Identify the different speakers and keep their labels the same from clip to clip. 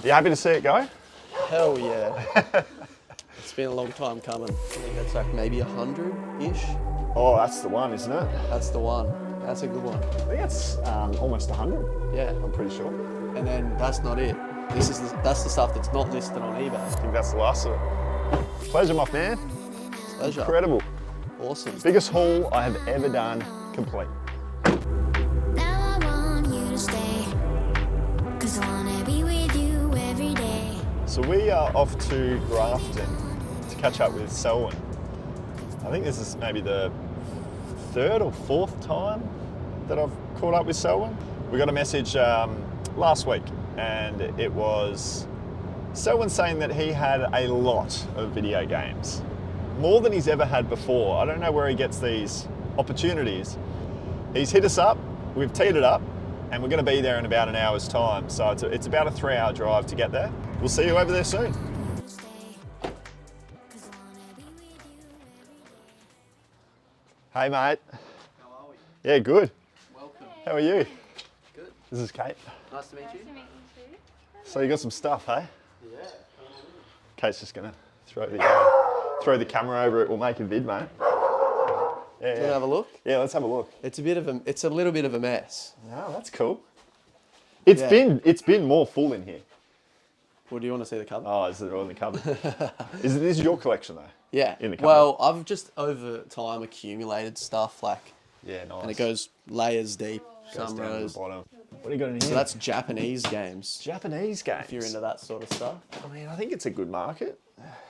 Speaker 1: You happy to see it go?
Speaker 2: Hell yeah. It's been a long time coming. I think that's like maybe 100-ish.
Speaker 1: Oh, that's the one, isn't it?
Speaker 2: That's the one. That's a good one.
Speaker 1: I think it's almost 100.
Speaker 2: Yeah.
Speaker 1: I'm pretty sure.
Speaker 2: And then that's not it. That's the stuff that's not listed on eBay.
Speaker 1: I think that's the last of it. Pleasure, my man.
Speaker 2: Pleasure.
Speaker 1: Incredible.
Speaker 2: Awesome.
Speaker 1: Biggest haul I have ever done, complete.
Speaker 3: Now I want you to stay, 'cause I wanna be with you every day.
Speaker 1: So we are off to Grafton to catch up with Selwyn. I think this is maybe the third or fourth time that I've caught up with Selwyn. We got a message last week, and it was Selwyn saying that he had a lot of video games, more than he's ever had before. I don't know where he gets these opportunities. He's hit us up, we've teed it up, and we're going to be there in about an hour's time. So it's about a 3-hour drive to get there. We'll see you over there soon.
Speaker 3: Stay, 'cause I wanna be with you every day.
Speaker 1: Hey mate.
Speaker 2: How are we?
Speaker 1: Yeah, good.
Speaker 2: Welcome.
Speaker 1: How are you?
Speaker 2: Good.
Speaker 1: This is Kate.
Speaker 2: Nice to meet you.
Speaker 1: So you got some stuff, hey?
Speaker 2: Yeah.
Speaker 1: Kate's just gonna throw the camera over it. We'll make a vid, mate.
Speaker 2: Do you want to have a look?
Speaker 1: Yeah, let's have a look.
Speaker 2: It's a little bit of a mess.
Speaker 1: No, that's cool. It's been more full in here.
Speaker 2: Well, do you want to see the cover?
Speaker 1: Oh, is it all in the cupboard? This is your collection though?
Speaker 2: Yeah.
Speaker 1: In the cupboard.
Speaker 2: Well, I've just over time accumulated stuff
Speaker 1: Yeah, nice.
Speaker 2: and it goes layers deep,
Speaker 1: Goes
Speaker 2: some
Speaker 1: down to the
Speaker 2: rows.
Speaker 1: bottom. What do you got in here?
Speaker 2: So that's Japanese games.
Speaker 1: Japanese games.
Speaker 2: If you're into that sort of stuff.
Speaker 1: I mean, I think it's a good market.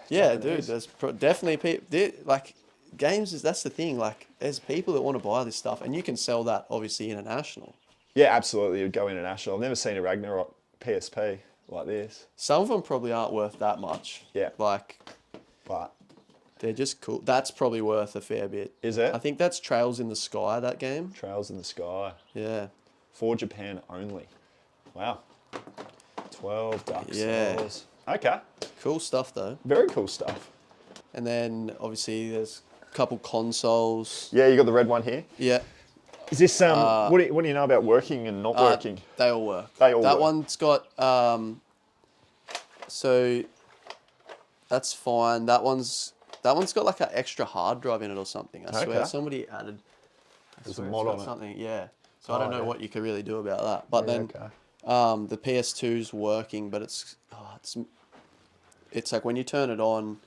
Speaker 2: Yeah,
Speaker 1: Japanese.
Speaker 2: dude. There's definitely people. Like games that's the thing. Like there's people that want to buy this stuff, and you can sell that obviously international.
Speaker 1: Yeah, absolutely. It would go international. I've never seen a Ragnarok PSP like this,
Speaker 2: Some of them probably aren't worth that much.
Speaker 1: Yeah.
Speaker 2: Like
Speaker 1: but
Speaker 2: they're just cool. That's probably worth a fair bit.
Speaker 1: is it?
Speaker 2: I think that's Trails in the Sky. That game.
Speaker 1: Trails in the Sky.
Speaker 2: Yeah.
Speaker 1: For Japan only. Wow. 12 Dark
Speaker 2: Yeah.
Speaker 1: Souls. Okay.
Speaker 2: Cool stuff though.
Speaker 1: Very cool stuff.
Speaker 2: And then obviously there's a couple consoles.
Speaker 1: Yeah, you got the red one here.
Speaker 2: Yeah.
Speaker 1: Is this what do you know about working and not working?
Speaker 2: They all work.
Speaker 1: They all
Speaker 2: that
Speaker 1: work.
Speaker 2: one's got so that's fine. That one's got like an extra hard drive in it or something. I swear
Speaker 1: Okay.
Speaker 2: somebody added.
Speaker 1: There's a
Speaker 2: swear it's
Speaker 1: mod
Speaker 2: got
Speaker 1: on it.
Speaker 2: something. Yeah. So I don't know
Speaker 1: yeah.
Speaker 2: what you could really do about that. But
Speaker 1: Yeah,
Speaker 2: then
Speaker 1: okay.
Speaker 2: the PS2's working, but it's like when you turn it on.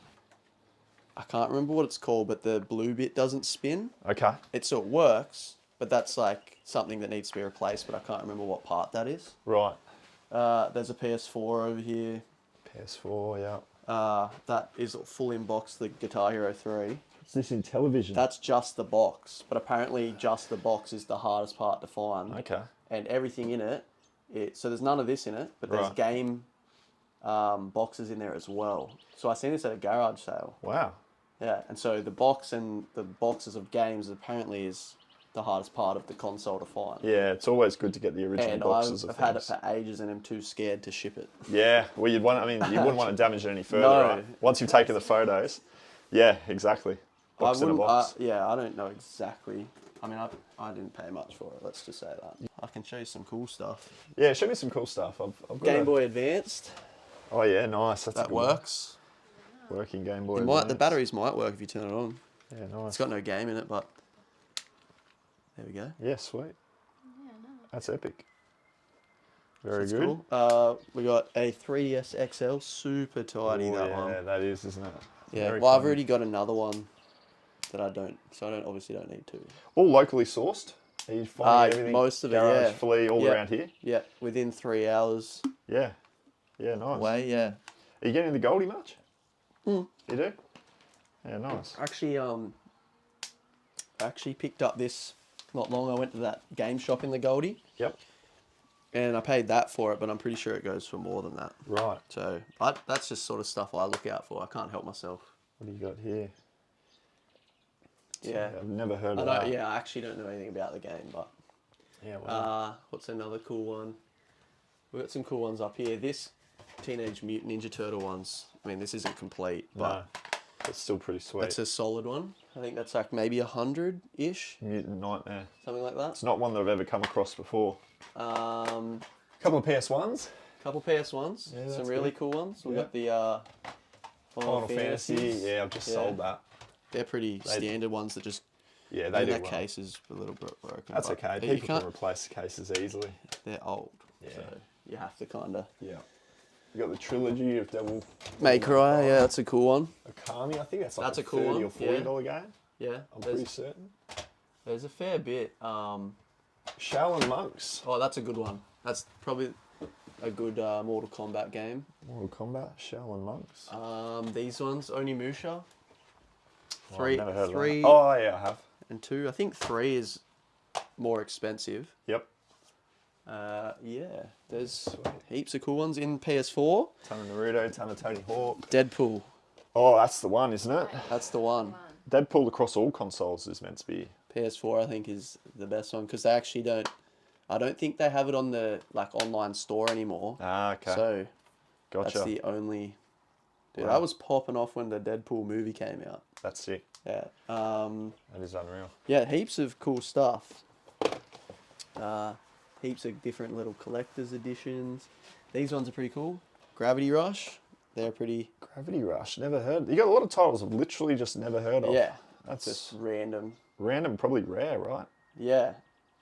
Speaker 2: I can't remember what it's called, but the blue bit doesn't spin.
Speaker 1: Okay.
Speaker 2: It sort of works, but that's like something that needs to be replaced, but I can't remember what part that is.
Speaker 1: Right.
Speaker 2: There's a PS4 over here.
Speaker 1: PS4, yeah.
Speaker 2: That is full in box, the Guitar Hero 3.
Speaker 1: Is this in television?
Speaker 2: That's just the box, but apparently just the box is the hardest part to find.
Speaker 1: Okay.
Speaker 2: And everything in it, so there's none of this in it, but there's
Speaker 1: Right.
Speaker 2: game boxes in there as well. So I seen this at a garage sale.
Speaker 1: Wow.
Speaker 2: Yeah, and so the box and the boxes of games apparently is the hardest part of the console to find.
Speaker 1: Yeah, it's always good to get the original
Speaker 2: And
Speaker 1: boxes
Speaker 2: I've
Speaker 1: of
Speaker 2: had it
Speaker 1: things.
Speaker 2: for ages and I'm too scared to ship it.
Speaker 1: Yeah, well, you wouldn't want to damage it any further,
Speaker 2: No.
Speaker 1: right? Once you've taken the photos. Yeah, exactly. Box in a box.
Speaker 2: I don't know exactly. I mean, I didn't pay much for it, let's just say that. I can show you some cool stuff.
Speaker 1: Yeah, show me some cool stuff. I've got
Speaker 2: Game Boy Advanced,
Speaker 1: Oh yeah, nice. That's a
Speaker 2: that
Speaker 1: good one.
Speaker 2: works.
Speaker 1: Working Game Boy.
Speaker 2: The
Speaker 1: Advance.
Speaker 2: batteries might work if you turn it on.
Speaker 1: Yeah, nice.
Speaker 2: It's got no game in it, but there we go.
Speaker 1: Yeah, sweet. That's epic. Very
Speaker 2: That's
Speaker 1: good.
Speaker 2: cool. We got a 3DS XL, super tiny
Speaker 1: Ooh,
Speaker 2: that
Speaker 1: yeah,
Speaker 2: one.
Speaker 1: that is, isn't it?
Speaker 2: Yeah,
Speaker 1: Very
Speaker 2: well, I've
Speaker 1: tiny.
Speaker 2: already got another one that I obviously don't need to.
Speaker 1: All locally sourced. Are you finding everything?
Speaker 2: Most of it,
Speaker 1: garage,
Speaker 2: yeah.
Speaker 1: Flea, all
Speaker 2: Yeah.
Speaker 1: around here.
Speaker 2: Yeah, within 3 hours
Speaker 1: Yeah. Yeah, nice.
Speaker 2: away, yeah.
Speaker 1: Are you getting the Goldie much? You do? Yeah, nice.
Speaker 2: Actually, I actually picked up this not long. I went to that game shop in the Goldie,
Speaker 1: Yep.
Speaker 2: and I paid that for it, but I'm pretty sure it goes for more than that.
Speaker 1: Right.
Speaker 2: So that's just sort of stuff I look out for. I can't help myself.
Speaker 1: What do you got here?
Speaker 2: Yeah.
Speaker 1: I've never heard
Speaker 2: I
Speaker 1: of
Speaker 2: don't,
Speaker 1: that.
Speaker 2: yeah, I actually don't know anything about the game, but
Speaker 1: Yeah, well,
Speaker 2: what's another cool one? We've got some cool ones up here. This Teenage Mutant Ninja Turtle one's, I mean, this isn't complete,
Speaker 1: no.
Speaker 2: but
Speaker 1: It's still pretty sweet.
Speaker 2: that's a solid one. I think that's like maybe 100-ish,
Speaker 1: Mutant Nightmare.
Speaker 2: something like that.
Speaker 1: It's not one that I've ever come across before.
Speaker 2: Um,
Speaker 1: Couple of PS1s.
Speaker 2: Couple PS1s.
Speaker 1: Yeah,
Speaker 2: some
Speaker 1: that's
Speaker 2: really
Speaker 1: good.
Speaker 2: cool ones. We
Speaker 1: Yeah.
Speaker 2: got the
Speaker 1: Final Fantasy.
Speaker 2: Fantasies.
Speaker 1: Yeah, I've just
Speaker 2: Yeah.
Speaker 1: sold that.
Speaker 2: They're pretty
Speaker 1: They-
Speaker 2: standard ones that just.
Speaker 1: Yeah, they
Speaker 2: in
Speaker 1: do
Speaker 2: that
Speaker 1: well.
Speaker 2: case is a little bit broken.
Speaker 1: That's
Speaker 2: but
Speaker 1: okay.
Speaker 2: you
Speaker 1: People
Speaker 2: can't.
Speaker 1: can replace the cases easily.
Speaker 2: They're old.
Speaker 1: Yeah.
Speaker 2: So you have to kind of.
Speaker 1: Yeah. You got the trilogy of Devil
Speaker 2: May Cry. Yeah, that's a cool one.
Speaker 1: Okami. I think that's like
Speaker 2: That's
Speaker 1: a
Speaker 2: a cool
Speaker 1: $30
Speaker 2: one,
Speaker 1: or $40 game.
Speaker 2: Yeah.
Speaker 1: I'm pretty certain.
Speaker 2: There's a fair bit.
Speaker 1: Shaolin Monks.
Speaker 2: Oh, that's a good one. That's probably a good Mortal Kombat game.
Speaker 1: Mortal Kombat. Shaolin Monks.
Speaker 2: These ones, Onimusha.
Speaker 1: Oh, I've
Speaker 2: Three,
Speaker 1: never heard of that.
Speaker 2: three,
Speaker 1: Oh yeah, I have.
Speaker 2: and 2. I think 3 is more expensive.
Speaker 1: Yep.
Speaker 2: Yeah, there's heaps of cool ones in PS4.
Speaker 1: Ton of Naruto, ton of Tony Hawk.
Speaker 2: Deadpool,
Speaker 1: Oh, that's the one, isn't it?
Speaker 2: that's the one.
Speaker 1: Deadpool across all consoles is meant to be.
Speaker 2: PS4, I think, is the best one because they actually don't. I don't think they have it on the online store anymore.
Speaker 1: Ah, okay.
Speaker 2: So
Speaker 1: Gotcha.
Speaker 2: that's the only. Dude,
Speaker 1: Wow.
Speaker 2: I was popping off when the Deadpool movie came out.
Speaker 1: That's sick.
Speaker 2: Yeah.
Speaker 1: That is unreal.
Speaker 2: Yeah, heaps of cool stuff. Heaps of different little collector's editions. These ones are pretty cool. Gravity Rush, they're pretty.
Speaker 1: Gravity Rush, never heard. You got a lot of titles I've literally just never heard of.
Speaker 2: Yeah,
Speaker 1: That's
Speaker 2: just random.
Speaker 1: random, probably rare, right?
Speaker 2: Yeah,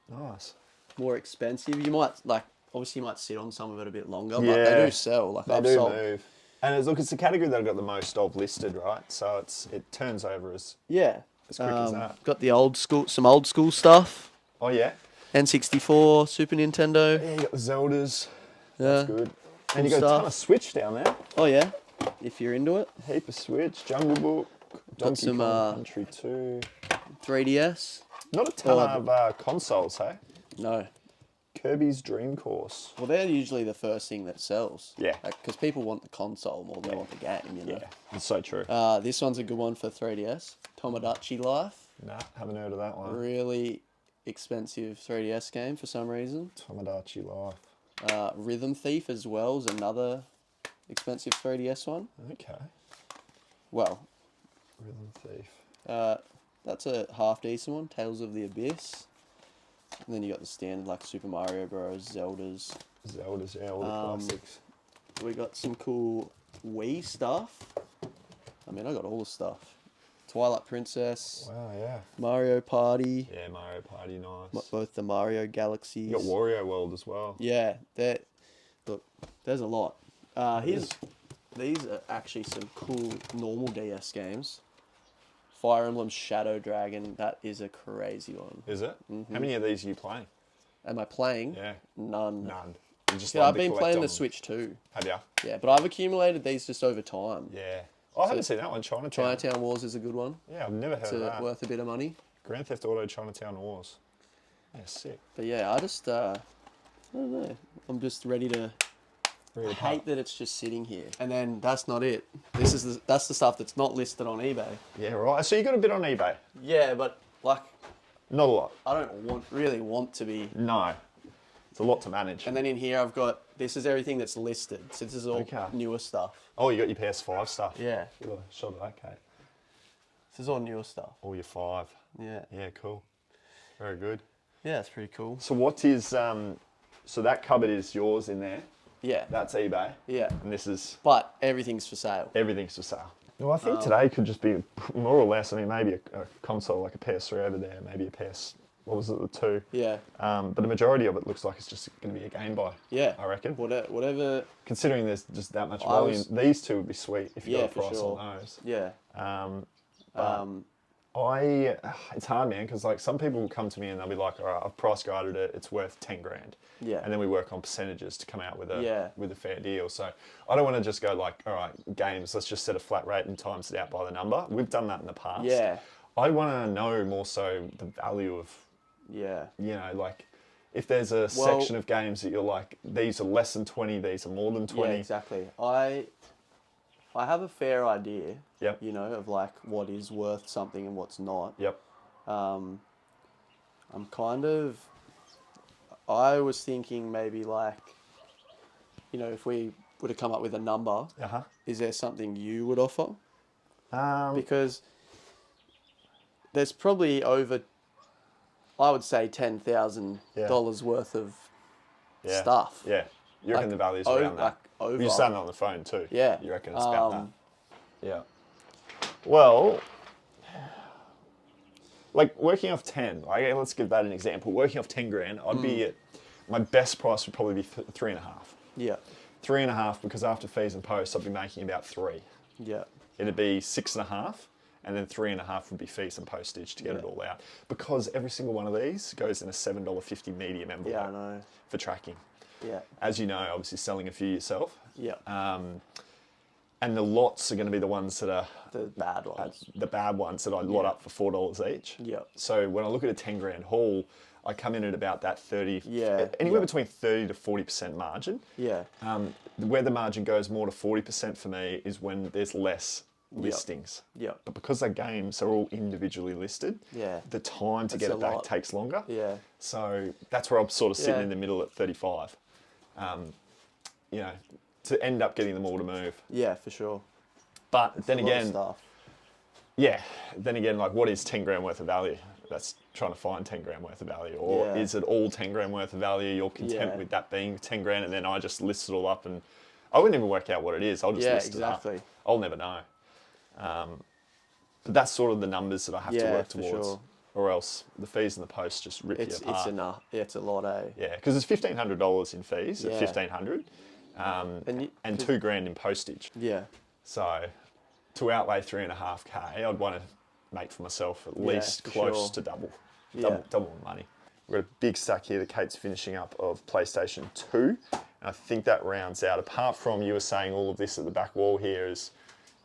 Speaker 1: Nice.
Speaker 2: more expensive. You might obviously you might sit on some of it a bit longer, but
Speaker 1: Yeah.
Speaker 2: they do sell. Like
Speaker 1: They
Speaker 2: I've
Speaker 1: do
Speaker 2: sold.
Speaker 1: move. And it's the category that I've got the most of listed, right? So it turns over as
Speaker 2: Yeah,
Speaker 1: quick as that.
Speaker 2: got the some old school stuff.
Speaker 1: Oh yeah.
Speaker 2: N64, Super Nintendo.
Speaker 1: Yeah, you got the Zeldas.
Speaker 2: Yeah.
Speaker 1: That's good.
Speaker 2: Cool
Speaker 1: And you got a ton
Speaker 2: stuff.
Speaker 1: of Switch down there.
Speaker 2: Oh yeah, if you're into it.
Speaker 1: Heap of Switch, Jungle Book, Donkey
Speaker 2: some,
Speaker 1: Kong Country 2.
Speaker 2: 3DS.
Speaker 1: Not a ton
Speaker 2: Oh,
Speaker 1: of consoles, hey?
Speaker 2: No.
Speaker 1: Kirby's Dream Course.
Speaker 2: Well, they're usually the first thing that sells.
Speaker 1: Yeah.
Speaker 2: Because people want the console more than they want the game, you know.
Speaker 1: Yeah, it's so true.
Speaker 2: This one's a good one for 3DS. Tomodachi Life.
Speaker 1: Nah, haven't heard of that one.
Speaker 2: Really expensive 3DS game for some reason.
Speaker 1: Tomodachi Life.
Speaker 2: Rhythm Thief as well is another expensive 3DS one.
Speaker 1: Okay.
Speaker 2: Well,
Speaker 1: Rhythm Thief.
Speaker 2: that's a half decent one. Tales of the Abyss. And then you got the standard like Super Mario Bros, Zeldas.
Speaker 1: Zelda's, yeah, all the classics.
Speaker 2: We got some cool Wii stuff. I mean, I got all the stuff. Twilight Princess,
Speaker 1: Wow, yeah.
Speaker 2: Mario Party,
Speaker 1: Yeah, Mario Party, nice.
Speaker 2: both the Mario Galaxies.
Speaker 1: You got Wario World as well.
Speaker 2: Yeah, look, there's a lot. These are actually some cool normal DS games. Fire Emblem Shadow Dragon, that is a crazy one.
Speaker 1: Is it?
Speaker 2: Mm-hmm.
Speaker 1: How many of these are you playing?
Speaker 2: Am I playing?
Speaker 1: Yeah.
Speaker 2: None.
Speaker 1: None. You just
Speaker 2: Yeah,
Speaker 1: love
Speaker 2: I've
Speaker 1: to
Speaker 2: been
Speaker 1: collect
Speaker 2: playing
Speaker 1: on
Speaker 2: the
Speaker 1: them.
Speaker 2: Switch too.
Speaker 1: Have ya?
Speaker 2: Yeah, but I've accumulated these just over time.
Speaker 1: Yeah. Oh, I haven't seen that one, Chinatown.
Speaker 2: Chinatown Wars is a good one.
Speaker 1: Yeah, I've never heard
Speaker 2: It's
Speaker 1: of that.
Speaker 2: worth a bit of money.
Speaker 1: Grand Theft Auto Chinatown Wars. Yeah, sick.
Speaker 2: But yeah, I don't know. I'm just ready to.
Speaker 1: Read
Speaker 2: I
Speaker 1: apart.
Speaker 2: hate that it's just sitting here. And then that's not it. That's the stuff that's not listed on eBay.
Speaker 1: Yeah, right. So you got a bit on eBay?
Speaker 2: Yeah, but like
Speaker 1: Not a lot.
Speaker 2: I don't really want to be.
Speaker 1: No. It's a lot to manage.
Speaker 2: And then in here I've got this is everything that's listed. So this is all
Speaker 1: Okay.
Speaker 2: newer stuff.
Speaker 1: Oh, you got your PS5 stuff.
Speaker 2: Yeah.
Speaker 1: Get a shot of that, Kate.
Speaker 2: This is all newer stuff.
Speaker 1: All your 5.
Speaker 2: Yeah.
Speaker 1: Yeah, cool. Very good.
Speaker 2: Yeah, it's pretty cool.
Speaker 1: So what is so that cupboard is yours in there.
Speaker 2: Yeah.
Speaker 1: That's eBay.
Speaker 2: Yeah.
Speaker 1: And this is
Speaker 2: But everything's for sale.
Speaker 1: everything's for sale. Well, I think today could just be more or less. I mean, maybe a console like a PS3 over there, maybe a PS. What was it, the 2?
Speaker 2: Yeah.
Speaker 1: But the majority of it looks like it's just going to be a Game Boy.
Speaker 2: Yeah.
Speaker 1: I reckon.
Speaker 2: Whatever.
Speaker 1: Considering there's just that much
Speaker 2: I
Speaker 1: volume,
Speaker 2: was-
Speaker 1: these two would be sweet if you
Speaker 2: Yeah,
Speaker 1: got a
Speaker 2: for
Speaker 1: price
Speaker 2: sure.
Speaker 1: on those.
Speaker 2: Yeah.
Speaker 1: It's hard, man, because like some people will come to me and they'll be like, all right, I've price guided it, it's worth 10 grand.
Speaker 2: Yeah.
Speaker 1: And then we work on percentages to come out with a
Speaker 2: Yeah.
Speaker 1: with a fair deal. So I don't want to just go like, all right, games, let's just set a flat rate and times it out by the number. We've done that in the past.
Speaker 2: Yeah.
Speaker 1: I want to know more so the value of,
Speaker 2: Yeah.
Speaker 1: you know, like if there's a section of games that you're like, these are less than 20, these are more than 20.
Speaker 2: Yeah, exactly. I have a fair idea.
Speaker 1: Yep.
Speaker 2: You know, of like what is worth something and what's not.
Speaker 1: Yep.
Speaker 2: I'm kind of. I was thinking maybe like, you know, if we were to come up with a number,
Speaker 1: Uh-huh.
Speaker 2: is there something you would offer?
Speaker 1: Um,
Speaker 2: Because there's probably over, I would say $10,000 worth of
Speaker 1: yeah.
Speaker 2: stuff.
Speaker 1: Yeah. You reckon the value's around that?
Speaker 2: Like over.
Speaker 1: You're saying it on the phone too.
Speaker 2: Yeah.
Speaker 1: You reckon it's about that? Yeah. Well, like working off 10, like let's give that an example. Working off 10 grand, I'd be at, my best price would probably be 3.5.
Speaker 2: Yeah.
Speaker 1: 3.5 because after fees and posts, I'd be making about 3.
Speaker 2: Yeah.
Speaker 1: It'd be 6.5, and then 3.5 would be fees and postage to get it all out. Because every single one of these goes in a $7.50 medium envelope
Speaker 2: Yeah, I know.
Speaker 1: for tracking.
Speaker 2: Yeah.
Speaker 1: As you know, obviously selling a few yourself.
Speaker 2: Yeah.
Speaker 1: And the lots are going to be the ones that are
Speaker 2: The bad ones.
Speaker 1: the bad ones that I lot up for $4 each.
Speaker 2: Yeah.
Speaker 1: So when I look at a 10 grand haul, I come in at about that 30, anywhere between 30 to 40% margin.
Speaker 2: Yeah.
Speaker 1: Where the margin goes more to 40% for me is when there's less listings.
Speaker 2: Yeah.
Speaker 1: But because the games are all individually listed,
Speaker 2: Yeah.
Speaker 1: the time to get
Speaker 2: a
Speaker 1: it back
Speaker 2: lot.
Speaker 1: takes longer.
Speaker 2: Yeah.
Speaker 1: So that's where I'm sort of sitting
Speaker 2: Yeah.
Speaker 1: in the middle at 35. You know, to end up getting them all to move.
Speaker 2: Yeah, for sure.
Speaker 1: But then
Speaker 2: A lot of
Speaker 1: again,
Speaker 2: stuff.
Speaker 1: yeah, then again, like what is 10 grand worth of value? That's trying to find 10 grand worth of value. Or
Speaker 2: Yeah.
Speaker 1: is it all 10 grand worth of value? You're content
Speaker 2: Yeah.
Speaker 1: with that being 10 grand and then I just list it all up and I wouldn't even work out what it is. I'll just
Speaker 2: Yeah,
Speaker 1: list it
Speaker 2: exactly.
Speaker 1: up. I'll never know. But that's sort of the numbers that I have to
Speaker 2: Yeah,
Speaker 1: work
Speaker 2: for
Speaker 1: towards.
Speaker 2: sure.
Speaker 1: Or else the fees and the posts just rip
Speaker 2: It's
Speaker 1: you apart.
Speaker 2: enough. Yeah, it's a lot, eh?
Speaker 1: Yeah, because it's $1,500 in fees at
Speaker 2: Yeah.
Speaker 1: 1,500
Speaker 2: And
Speaker 1: and 2 grand in postage.
Speaker 2: Yeah.
Speaker 1: So to outlay 3.5K, I'd want to make for myself at least
Speaker 2: for
Speaker 1: close
Speaker 2: sure.
Speaker 1: to double
Speaker 2: Yeah.
Speaker 1: the money. We've got a big stack here that Kate's finishing up of PlayStation 2. And I think that rounds out, apart from you were saying all of this at the back wall here is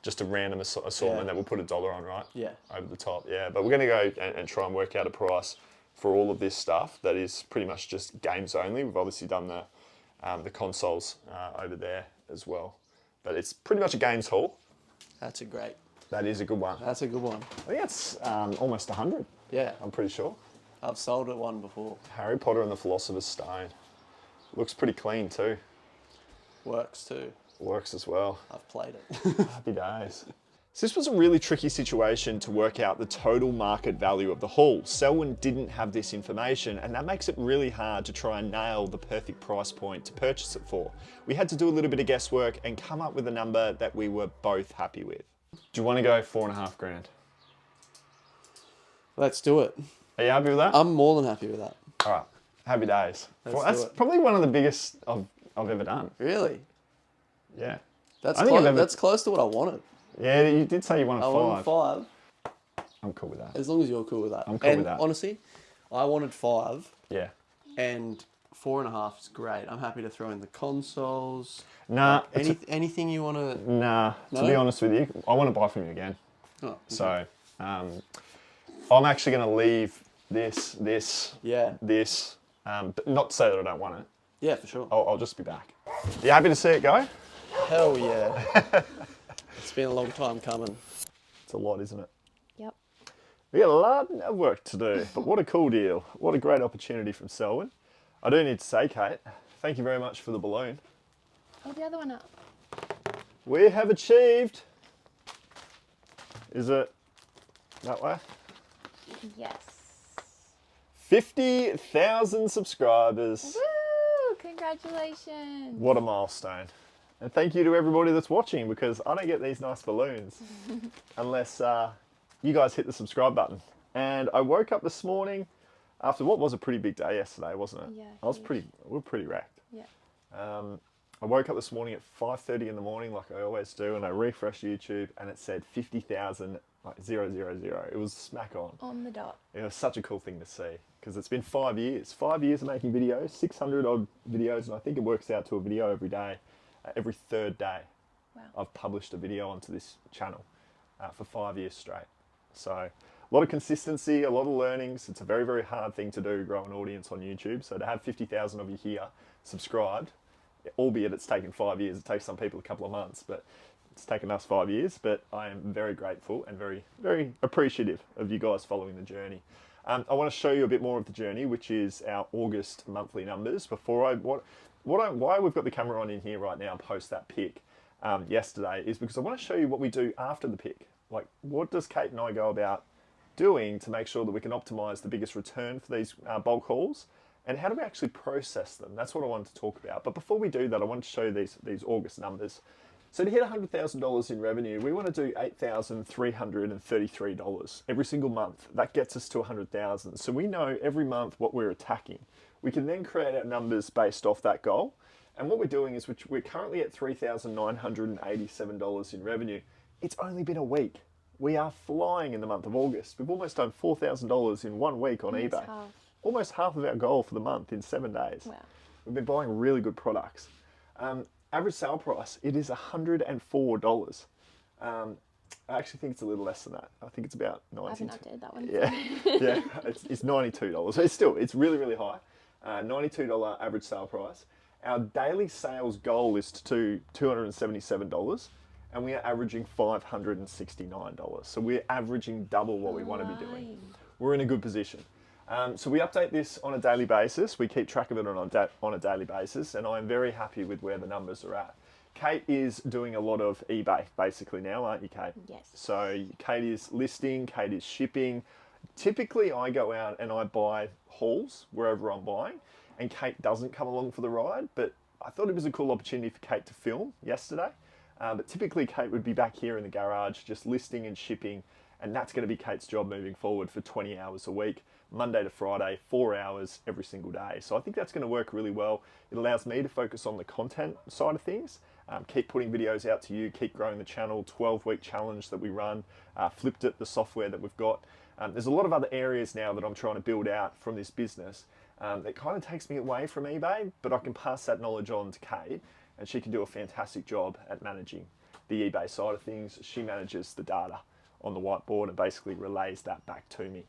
Speaker 1: just a random assortment
Speaker 2: Yeah.
Speaker 1: that we'll put $1 on, right?
Speaker 2: Yeah.
Speaker 1: Over the top, yeah. But we're going to go and try and work out a price for all of this stuff that is pretty much just games only. We've obviously done the consoles over there as well. But it's pretty much a games haul.
Speaker 2: That's a great.
Speaker 1: That is a good one.
Speaker 2: That's a good one.
Speaker 1: I think that's almost 100,
Speaker 2: Yeah.
Speaker 1: I'm pretty sure.
Speaker 2: I've sold it one before.
Speaker 1: Harry Potter and the Philosopher's Stone. Looks pretty clean too.
Speaker 2: Works too.
Speaker 1: Works as well.
Speaker 2: I've played it.
Speaker 1: Happy days. So this was a really tricky situation to work out the total market value of the haul. Selwyn didn't have this information and that makes it really hard to try and nail the perfect price point to purchase it for. We had to do a little bit of guesswork and come up with a number that we were both happy with. Do you want to go 4.5 grand?
Speaker 2: Let's do it.
Speaker 1: Are you happy with that?
Speaker 2: I'm more than happy with that.
Speaker 1: All right, happy days.
Speaker 2: Let's do
Speaker 1: That's
Speaker 2: it.
Speaker 1: probably one of the biggest I've ever done.
Speaker 2: Really?
Speaker 1: Yeah.
Speaker 2: That's
Speaker 1: I think I've ever-
Speaker 2: that's close to what I wanted.
Speaker 1: Yeah, you did say you wanted
Speaker 2: I
Speaker 1: 5.
Speaker 2: wanted 5.
Speaker 1: I'm cool with that.
Speaker 2: As long as you're cool with that.
Speaker 1: I'm cool
Speaker 2: and
Speaker 1: with that.
Speaker 2: Honestly, I wanted 5,
Speaker 1: Yeah.
Speaker 2: and 4.5 is great. I'm happy to throw in the consoles.
Speaker 1: Nah,
Speaker 2: Anything you want to.
Speaker 1: nah. To
Speaker 2: No?
Speaker 1: be honest with you, I want to buy from you again.
Speaker 2: Oh,
Speaker 1: So, I'm actually going to leave this,
Speaker 2: Yeah.
Speaker 1: this, but not to say that I don't want it.
Speaker 2: Yeah, for sure.
Speaker 1: I'll just be back. You happy to see it go?
Speaker 2: Hell yeah. It's been a long time coming.
Speaker 1: It's a lot, isn't it?
Speaker 4: Yep.
Speaker 1: We got a lot of work to do, but what a cool deal. What a great opportunity from Selwyn. I do need to say, Kate, thank you very much for the balloon.
Speaker 4: Hold the other one up.
Speaker 1: We have achieved. Is it that way?
Speaker 4: Yes.
Speaker 1: 50,000 subscribers.
Speaker 4: Woo! Congratulations.
Speaker 1: What a milestone. And thank you to everybody that's watching because I don't get these nice balloons unless you guys hit the subscribe button. And I woke up this morning after what was a pretty big day yesterday, wasn't it?
Speaker 4: Yeah,
Speaker 1: we were pretty wrecked.
Speaker 4: Yeah.
Speaker 1: I woke up this morning at 5:30 in the morning like I always do and I refreshed YouTube and it said 50,000, like 000. It was smack on.
Speaker 4: On the dot.
Speaker 1: It was such a cool thing to see because it's been 5 years. 5 years of making videos, 600 odd videos, and I think it works out to a video every day. Every third day,
Speaker 4: Wow.
Speaker 1: I've published a video onto this channel for 5 years straight. So a lot of consistency, a lot of learnings. It's a very, very hard thing to do, grow an audience on YouTube. So to have 50,000 of you here subscribed, albeit it's taken 5 years, it takes some people a couple of months, but it's taken us 5 years. But I am very grateful and very, very appreciative of you guys following the journey. I want to show you a bit more of the journey, which is our August monthly numbers. Why we've got the camera on in here right now post that pic yesterday is because I want to show you what we do after the pic. Like, what does Kate and I go about doing to make sure that we can optimize the biggest return for these bulk hauls And how do we actually process them? That's what I wanted to talk about. But before we do that, I want to show you these August numbers. So to hit $100,000 in revenue, we want to do $8,333 every single month. That gets us to 100,000. So we know every month what we're attacking. We can then create our numbers based off that goal. And what we're doing is we're currently at $3,987 in revenue. It's only been a week. We are flying in the month of August. We've almost done $4,000 in 1 week on
Speaker 4: Almost
Speaker 1: eBay.
Speaker 4: half.
Speaker 1: Almost half of our goal for the month in 7 days.
Speaker 4: Wow.
Speaker 1: We've been buying really good products. Average sale price, it is $104. I actually think it's a little less than that. I think it's about 90.
Speaker 4: I haven't updated that one.
Speaker 1: Yeah, yeah, it's $92. It's really, really high. $92 average sale price. Our daily sales goal is to $277, and we are averaging $569. So we're averaging double what we want to be doing. We're in a good position. So we update this on a daily basis. We keep track of it on a daily basis, and I'm very happy with where the numbers are at. Kate is doing a lot of eBay basically now, aren't you, Kate?
Speaker 4: Yes.
Speaker 1: So Kate is listing, Kate is shipping. Typically, I go out and I buy hauls wherever I'm buying, and Kate doesn't come along for the ride, but I thought it was a cool opportunity for Kate to film yesterday. But typically, Kate would be back here in the garage just listing and shipping, and that's going to be Kate's job moving forward for 20 hours a week. Monday to Friday, 4 hours every single day. So I think that's going to work really well. It allows me to focus on the content side of things, keep putting videos out to you, keep growing the channel, 12-week challenge that we run, Flipped It, the software that we've got. There's a lot of other areas now that I'm trying to build out from this business that kind of takes me away from eBay, but I can pass that knowledge on to Kate, and she can do a fantastic job at managing the eBay side of things. She manages the data on the whiteboard and basically relays that back to me.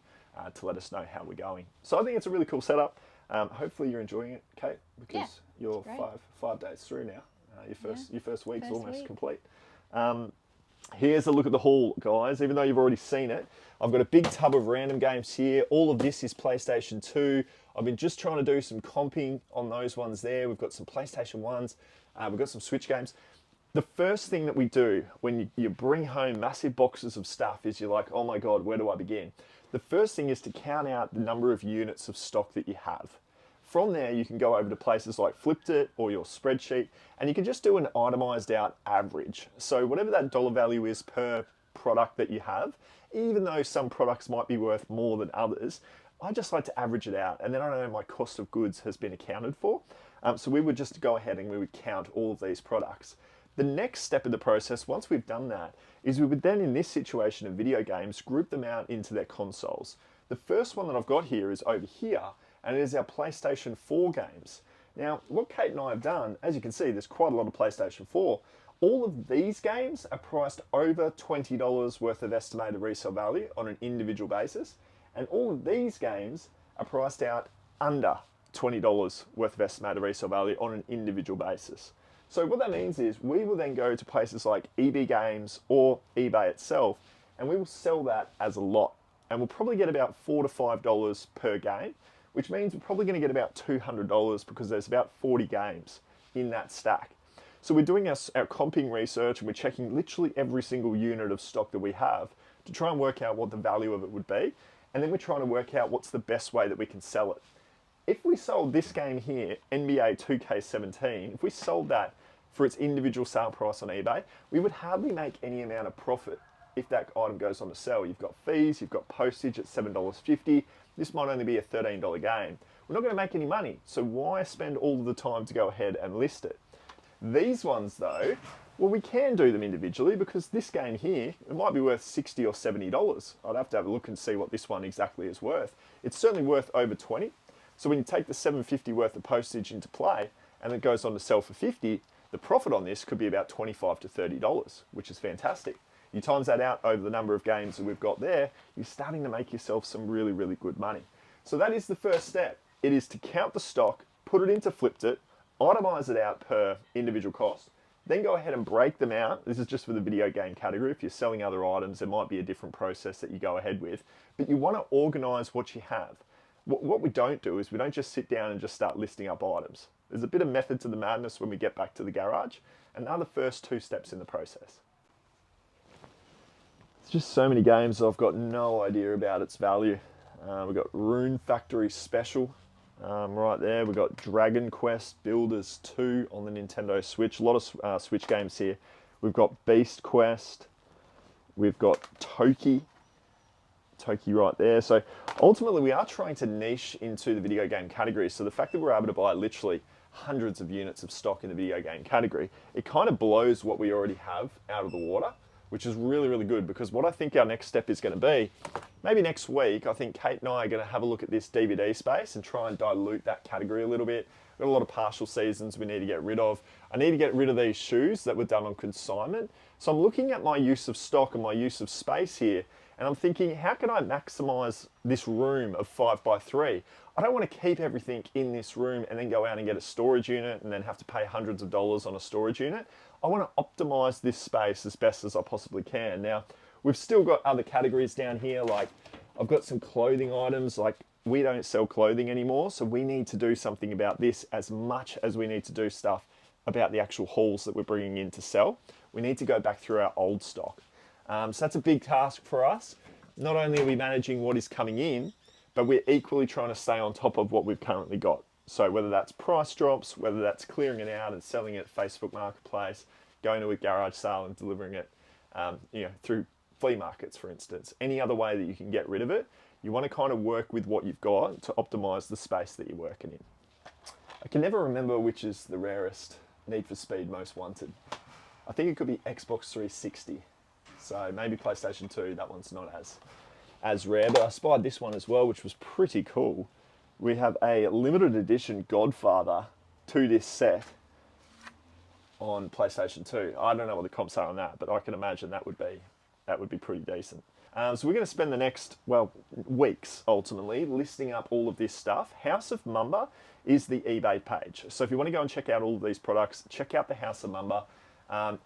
Speaker 1: To let us know how we're going. So I think it's a really cool setup. Hopefully you're enjoying it, Kate, because you're
Speaker 4: great.
Speaker 1: five days through now. Your first week's
Speaker 4: First
Speaker 1: almost
Speaker 4: week.
Speaker 1: complete. Here's a look at the haul, guys. Even though you've already seen it, I've got a big tub of random games here. All of this is PlayStation 2. I've been just trying to do some comping on those ones there. We've got some PlayStation 1s. We've got some Switch games. The first thing that we do when you bring home massive boxes of stuff is you're like, oh my God, where do I begin? The first thing is to count out the number of units of stock that you have. From there, you can go over to places like Flipped It or your spreadsheet, and you can just do an itemized out average. So whatever that dollar value is per product that you have, even though some products might be worth more than others, I just like to average it out, and then I know my cost of goods has been accounted for. So we would just go ahead and we would count all of these products. The next step of the process, once we've done that, is we would then, in this situation of video games, group them out into their consoles. The first one that I've got here is over here, and it is our PlayStation 4 games. Now, what Kate and I have done, as you can see, there's quite a lot of PlayStation 4. All of these games are priced over $20 worth of estimated resale value on an individual basis, and all of these games are priced out under $20 worth of estimated resale value on an individual basis. So what that means is we will then go to places like EB Games or eBay itself, and we will sell that as a lot. And we'll probably get about $4 to $5 per game, which means we're probably going to get about $200 because there's about 40 games in that stack. So we're doing our comping research, and we're checking literally every single unit of stock that we have to try and work out what the value of it would be. And then we're trying to work out what's the best way that we can sell it. If we sold this game here, NBA 2K17, if we sold that for its individual sale price on eBay, we would hardly make any amount of profit if that item goes on to sell. You've got fees, you've got postage at $7.50. This might only be a $13 game. We're not going to make any money, so why spend all of the time to go ahead and list it? These ones though, well, we can do them individually because this game here, it might be worth $60 or $70. I'd have to have a look and see what this one exactly is worth. It's certainly worth over 20. So when you take the $7.50 worth of postage into play and it goes on to sell for 50, the profit on this could be about $25 to $30, which is fantastic. You times that out over the number of games that we've got there, you're starting to make yourself some really, really good money. So that is the first step. It is to count the stock, put it into Flipped It, itemize it out per individual cost, then go ahead and break them out. This is just for the video game category. If you're selling other items, there might be a different process that you go ahead with, but you want to organize what you have. What we don't do is we don't just sit down and just start listing up items. There's a bit of method to the madness when we get back to the garage, and they're the first two steps in the process. It's just so many games I've got no idea about its value. We've got Rune Factory Special. Right there, we've got Dragon Quest Builders 2 on the Nintendo Switch. A lot of Switch games here. We've got Beast Quest. We've got Toki right there. So ultimately we are trying to niche into the video game category. So the fact that we're able to buy literally hundreds of units of stock in the video game category, it kind of blows what we already have out of the water, which is really, really good, because what I think our next step is going to be, maybe next week, I think Kate and I are going to have a look at this DVD space and try and dilute that category a little bit. We've got a lot of partial seasons we need to get rid of. I need to get rid of these shoes that were done on consignment. So I'm looking at my use of stock and my use of space here, and I'm thinking, how can I maximize this room of 5x3? I don't want to keep everything in this room and then go out and get a storage unit and then have to pay hundreds of dollars on a storage unit. I want to optimize this space as best as I possibly can. Now, we've still got other categories down here, like I've got some clothing items. Like, we don't sell clothing anymore, so we need to do something about this as much as we need to do stuff about the actual hauls that we're bringing in to sell. We need to go back through our old stock. So that's a big task for us. Not only are we managing what is coming in, but we're equally trying to stay on top of what we've currently got. So whether that's price drops, whether that's clearing it out and selling it at Facebook Marketplace, going to a garage sale and delivering it, through flea markets, for instance. Any other way that you can get rid of it, you want to kind of work with what you've got to optimize the space that you're working in. I can never remember which is the rarest Need for Speed Most Wanted. I think it could be Xbox 360. So maybe PlayStation 2, that one's not as rare, but I spied this one as well, which was pretty cool. We have a limited edition Godfather 2-disc set on PlayStation 2. I don't know what the comps are on that, but I can imagine that would be pretty decent. So we're going to spend the next, weeks, ultimately, listing up all of this stuff. House of Mumba is the eBay page. So if you want to go and check out all of these products, check out the House of Mumba.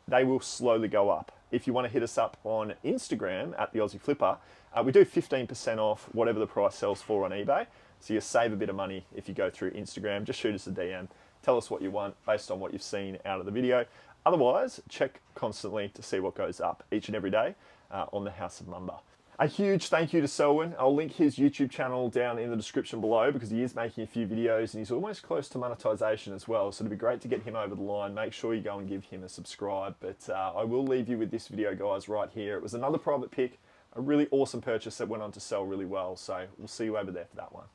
Speaker 1: They will slowly go up. If you want to hit us up on Instagram at the Aussie Flipper, we do 15% off whatever the price sells for on eBay. So you save a bit of money if you go through Instagram. Just shoot us a DM. Tell us what you want based on what you've seen out of the video. Otherwise, check constantly to see what goes up each and every day on the House of Mumba. A huge thank you to Selwyn. I'll link his YouTube channel down in the description below, because he is making a few videos and he's almost close to monetization as well. So it'd be great to get him over the line. Make sure you go and give him a subscribe. But I will leave you with this video, guys, right here. It was another private pick, a really awesome purchase that went on to sell really well. So we'll see you over there for that one.